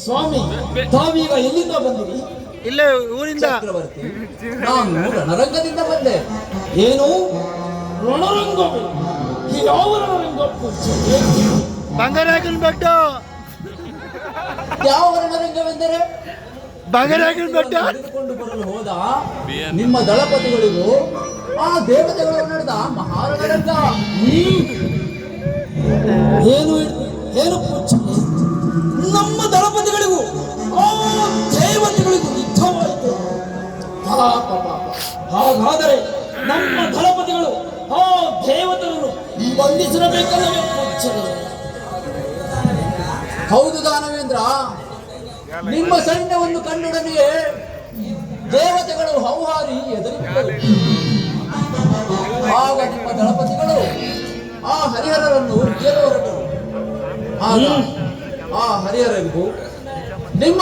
ಸ್ವಾಮಿ, ತಾವೀಗ ಎಲ್ಲಿಂದ ಬಂದಿರಿ? ಇಲ್ಲೇ ಊರಿಂದ. ಚಕ್ರವರ್ತಿ, ನಾನು ರಣರಂಗದಿಂದ ಬಂದೆ. ಏನು ರಣರಂಗ? ಯಾವ ರಣರಂಗ? ಬಂಗಾರಾಗಿನ ಬೆಟ್ಟ. ಯಾವ ರಣರಂಗವೆಂದರೆ? ಬಂಗಾರಾಗಿನ ಬೆಟ್ಟ. ಹಿಡಿದುಕೊಂಡು ಬರಲು ಹೋದ ನಿಮ್ಮ ದಳಪತಿಗಳಿಗೂ ಆ ದೇವತೆಗಳು ನಡೆದ ಮಹಾರಣರಂಗ. ಏನು ಏನು ನಮ್ಮ ದಳಪತಿಗಳಿಗೂ ಆ ದೇವತೆಗಳಿಗೂ ಯುದ್ಧವಾಯಿತು. ಹಾಗಾದರೆ ನಮ್ಮ ದಳಪತಿಗಳು ಆ ದೇವತೆಗಳನ್ನು ಬಂಧಿಸಿರಬೇಕಲ್ಲವೇ? ಹೌದು ದಾನವೇಂದ್ರ, ನಿಮ್ಮ ಸೈನ್ಯವನ್ನು ಕಂಡೊಡನೆಯೇ ದೇವತೆಗಳು ಹೌಹಾರಿ ಎದುರಿಟ್ಟರು. ಆಗ ನಿಮ್ಮ ದಳಪತಿಗಳು ಆ ಹರಿಹರರನ್ನು ಗೆಲ್ಲುವರಟರು. ಆಗ ಆ ಹರಿಹರರಿಗೂ ನಿಮ್ಮ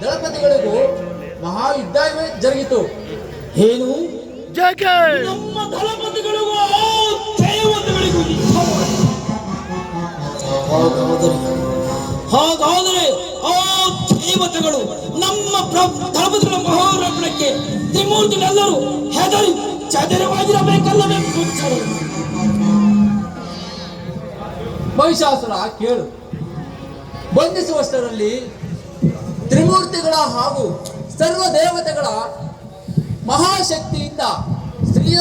ದಳಪತಿಗಳಿಗೂ ಮಹಾಯುದ್ಧವೇ ಜರುಗಿತು. ಏನು? ನಮ್ಮ ದಳಪತಿಗಳಿಗೂ ದೇವತೆಗಳಿಗೂ ಹಾಗಾದರೆ ಆ ದೇವತೆಗಳು ನಮ್ಮ ದಳಪತಿಗಳ ಮಹಾರಮಣಕ್ಕೆ ತ್ರಿಮೂರ್ತಿಗಳೆಲ್ಲರೂ ಹೆದರಿ ಚದರವಾಗಿರಬೇಕಲ್ಲವೇ? ಮಹಿಷಾಸುರ, ಕೇಳು. ಬಂಧಿಸುವಷ್ಟರಲ್ಲಿ ತ್ರಿಮೂರ್ತಿಗಳ ಹಾಗೂ ಸರ್ವ ದೇವತೆಗಳ ಮಹಾಶಕ್ತಿಯಿಂದ